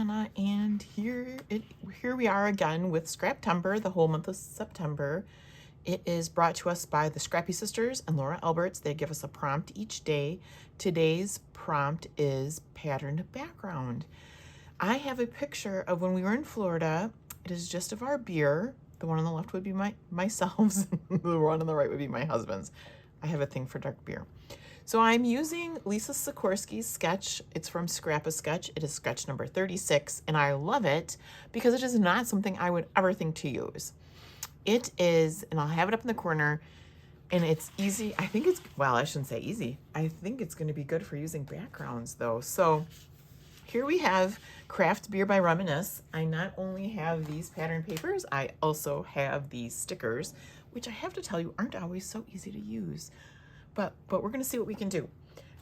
Anna, and here we are again with Scraptember, the whole month of September. It is brought to us by the Scrappy Sisters and Laura Alberts. They give us a prompt each day. Today's prompt is patterned background. I have a picture of when we were in Florida. It is just of our beer. The one on the left would be myself's. The one on the right would be my husband's. I have a thing for dark beer. So I'm using Lisa Sikorsky's sketch. It's from Scrappa Sketch. It is sketch number 36, and I love it because it is not something I would ever think to use. It is, and I'll have it up in the corner, and it's easy. I think it's, well, I shouldn't say easy. I think it's going to be good for using backgrounds, though. So here we have Craft Beer by Reminisce. I not only have these pattern papers, I also have these stickers, which I have to tell you aren't always so easy to use. But we're going to see what we can do.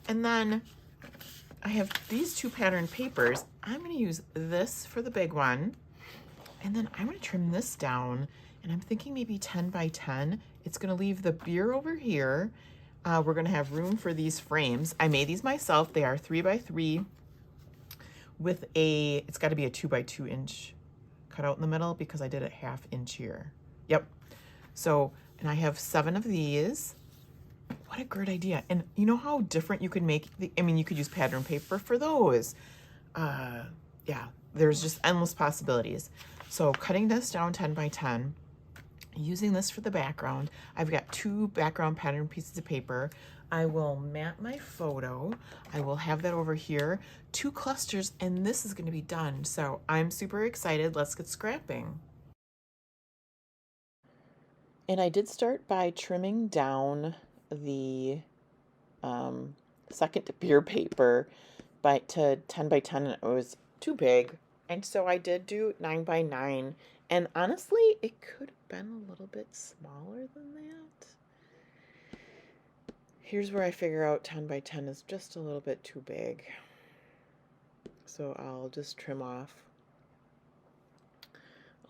And then I have these two pattern papers. I'm going to use this for the big one. And then I'm going to trim this down. And I'm thinking maybe 10 by 10. It's going to leave the beer over here. We're going to have room for these frames. I made these myself. They are 3 by 3 with it's got to be a 2 by 2 inch cutout in the middle because I did it 1/2 inch here. Yep. So, and I have 7 of these. What a great idea. And you know how different you could make you could use pattern paper for those. Yeah, there's just endless possibilities. So cutting this down 10 by 10, using this for the background. I've got 2 background pattern pieces of paper. I will mat my photo. I will have that over here. 2 clusters, and this is going to be done. So I'm super excited. Let's get scrapping. And I did start by trimming down the second beer paper to 10 by 10, and it was too big. And so I did do 9 by 9. And honestly, it could have been a little bit smaller than that. Here's where I figure out 10 by 10 is just a little bit too big. So I'll just trim off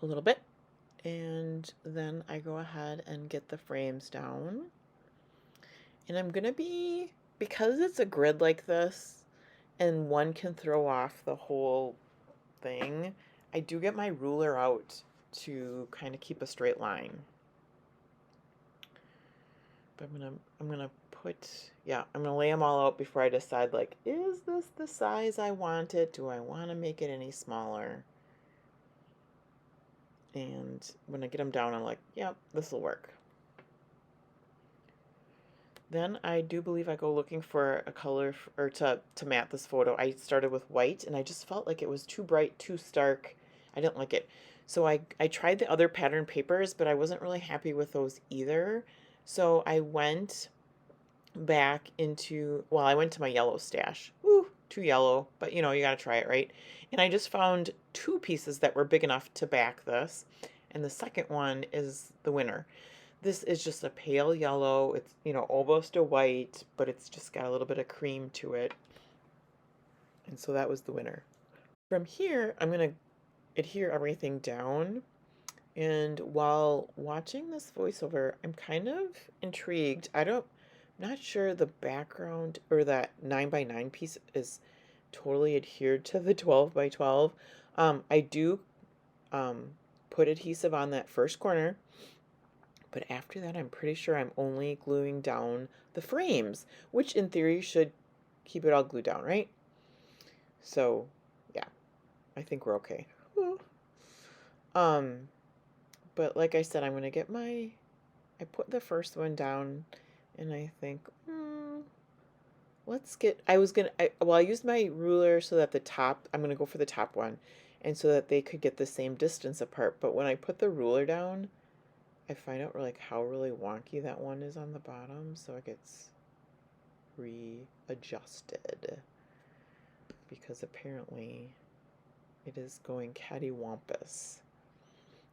a little bit. And then I go ahead and get the frames down. And I'm going to because it's a grid like this, and one can throw off the whole thing, I do get my ruler out to kind of keep a straight line. But I'm gonna lay them all out before I decide, like, is this the size I want it? Do I want to make it any smaller? And when I get them down, I'm like, yep, this will work. Then I do believe I go looking for a color or to mat this photo. I started with white, and I just felt like it was too bright, too stark. I didn't like it. So I tried the other pattern papers, but I wasn't really happy with those either. So I went back I went to my yellow stash. Woo, too yellow, but you gotta try it, right? And I just found 2 pieces that were big enough to back this. And the second one is the winner. This is just a pale yellow. It's, almost a white, but it's just got a little bit of cream to it. And so that was the winner. From here, I'm going to adhere everything down. And while watching this voiceover, I'm kind of intrigued. I'm not sure the background or that 9 by 9 piece is totally adhered to the 12 by 12. I do put adhesive on that first corner. But after that, I'm pretty sure I'm only gluing down the frames, which in theory should keep it all glued down, right? So, yeah, I think we're okay. But like I said, I'm going to get I put the first one down, and I think, I used my ruler so that I'm going to go for the top one, and so that they could get the same distance apart. But when I put the ruler down, I find out how really wonky that one is on the bottom, so it gets readjusted because apparently it is going cattywampus,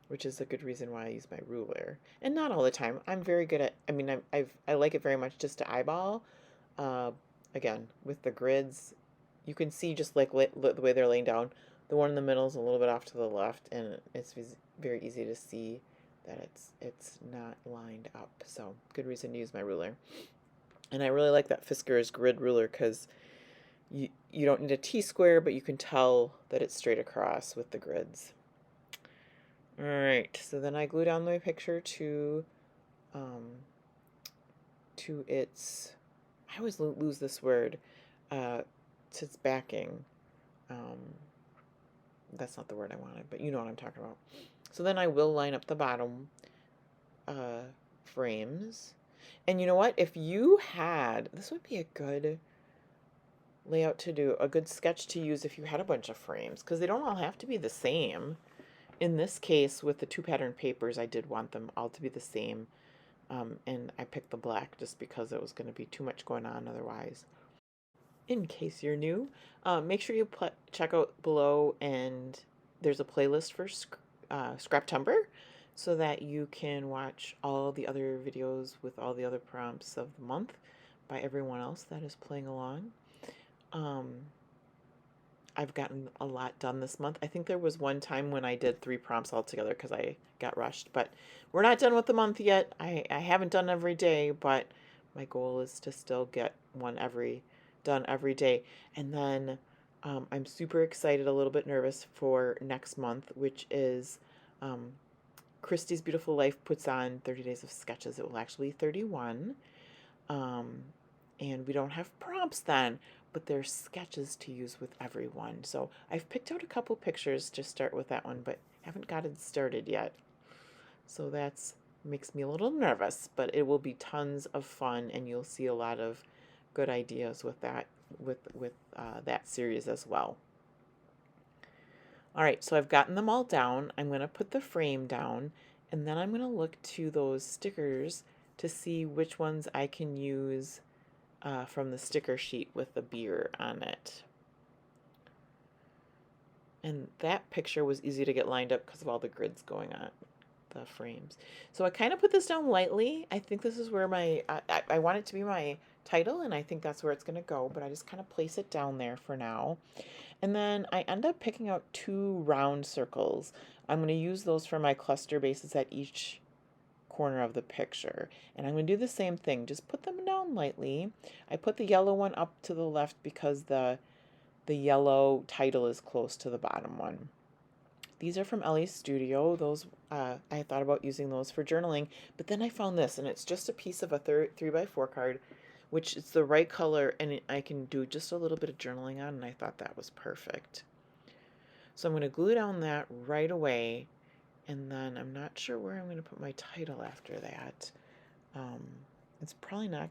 which is a good reason why I use my ruler. And not all the time. I'm very good at, I like it very much just to eyeball. Again, with the grids, you can see just the way they're laying down. The one in the middle is a little bit off to the left, and it's very easy to see that it's not lined up. So good reason to use my ruler. And I really like that Fiskars grid ruler because you don't need a T-square, but you can tell that it's straight across with the grids. All right, so then I glue down my picture to its, I always lose this word, to its backing. That's not the word I wanted, but you know what I'm talking about. So then I will line up the bottom frames. And you know what? If you had, this would be a good layout to do, a good sketch to use if you had a bunch of frames, because they don't all have to be the same. In this case, with the 2-pattern papers, I did want them all to be the same. And I picked the black just because it was going to be too much going on otherwise. In case you're new, make sure you check out below, and there's a playlist for Scraptember so that you can watch all the other videos with all the other prompts of the month by everyone else that is playing along. I've gotten a lot done this month. I think there was one time when I did 3 prompts all together because I got rushed, but we're not done with the month yet. I haven't done every day, but my goal is to still get one done every day. And then I'm super excited, a little bit nervous for next month, which is Christy's Beautiful Life puts on 30 days of sketches. It will actually be 31. And we don't have prompts then, but there's sketches to use with everyone. So I've picked out a couple pictures to start with that one, but haven't got it started yet. So that's makes me a little nervous, but it will be tons of fun, and you'll see a lot of good ideas with that, with that series as well. All right, so I've gotten them all down. I'm going to put the frame down, and then I'm going to look to those stickers to see which ones I can use from the sticker sheet with the beer on it. And that picture was easy to get lined up because of all the grids going on the frames. So I kind of put this down lightly. I think this is where my, I want it to be my title, and I think that's where it's going to go, but I just kind of place it down there for now. And then I end up picking out 2 round circles. I'm going to use those for my cluster bases at each corner of the picture, and I'm going to do the same thing, just put them down lightly. I put the yellow one up to the left because the yellow title is close to the bottom one. These are from Ellie's Studio. Those I thought about using those for journaling, but then I found this, and it's just a piece of a 3x4 card, which is the right color, and I can do just a little bit of journaling on, and I thought that was perfect. So I'm going to glue down that right away. And then I'm not sure where I'm going to put my title after that. It's probably not,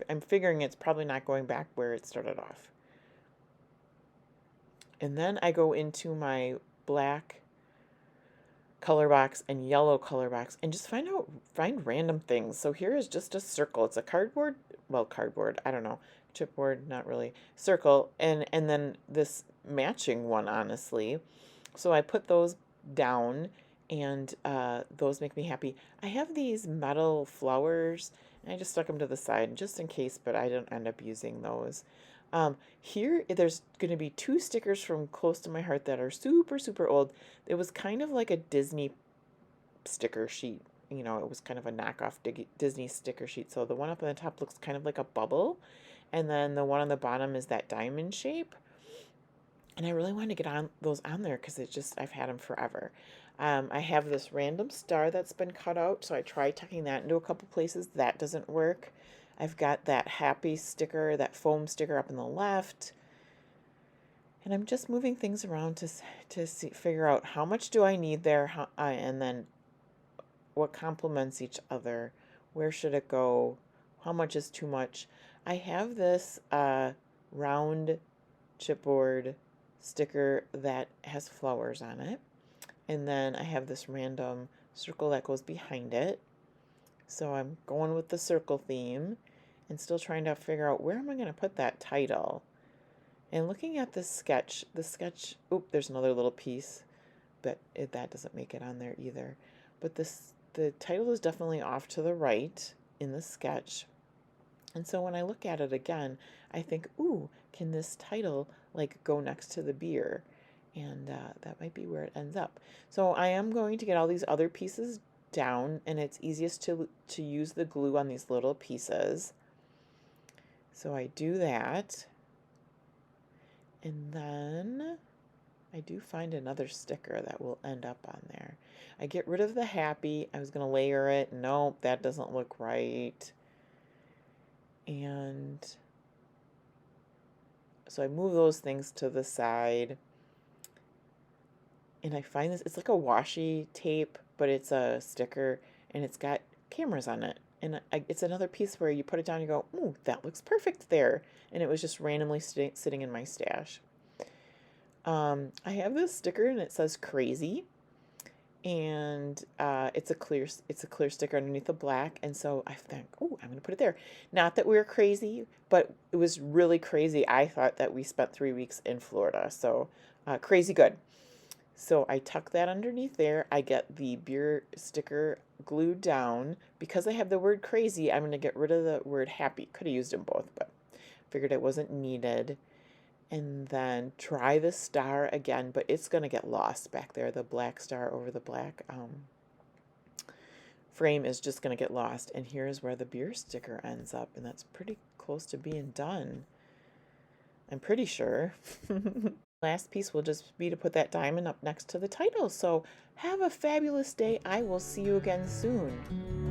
I'm figuring it's probably not going back where it started off. And then I go into my black color box and yellow color box and just find random things. So here is just a circle. It's a cardboard, I don't know, chipboard, not really, circle, and then this matching one, honestly. So I put those down, and those make me happy. I have these metal flowers, and I just stuck them to the side just in case, but I didn't end up using those. Here, there's going to be 2 stickers from Close to My Heart that are super, super old. It was kind of like a Disney sticker sheet. You know, it was kind of a knockoff Disney sticker sheet. So the one up on the top looks kind of like a bubble, and then the one on the bottom is that diamond shape. And I really wanted to get those on there because I've had them forever. I have this random star that's been cut out, so I tried tucking that into a couple places. That doesn't work. I've got that happy sticker, that foam sticker up in the left. And I'm just moving things around to figure out how much do I need there, and then what complements each other. Where should it go? How much is too much? I have this round chipboard sticker that has flowers on it. And then I have this random circle that goes behind it. So I'm going with the circle theme and still trying to figure out where am I going to put that title. And looking at the sketch, oop, there's another little piece, but that doesn't make it on there either. But the title is definitely off to the right in the sketch. And so when I look at it again, I think, ooh, can this title like go next to the beer? And that might be where it ends up. So I am going to get all these other pieces down, and it's easiest to use the glue on these little pieces. So I do that. And then I do find another sticker that will end up on there. I get rid of the happy. I was going to layer it. Nope, that doesn't look right. And so I move those things to the side. And I find this, it's like a washi tape, but it's a sticker, and it's got cameras on it. And it's another piece where you put it down and you go, ooh, that looks perfect there. And it was just randomly sitting in my stash. I have this sticker and it says crazy. And it's a clear sticker underneath the black, and so I think, oh, I'm gonna put it there. Not that we were crazy, but it was really crazy. I thought that we spent 3 weeks in Florida, so crazy good. So I tuck that underneath there. I get the beer sticker glued down. Because I have the word crazy, I'm going to get rid of the word happy. Could have used them both, but figured it wasn't needed. And then try the star again, but it's going to get lost back there. The black star over the black frame is just going to get lost. And here's where the beer sticker ends up, and that's pretty close to being done. I'm pretty sure. Last piece will just be to put that diamond up next to the title. So have a fabulous day. I will see you again soon.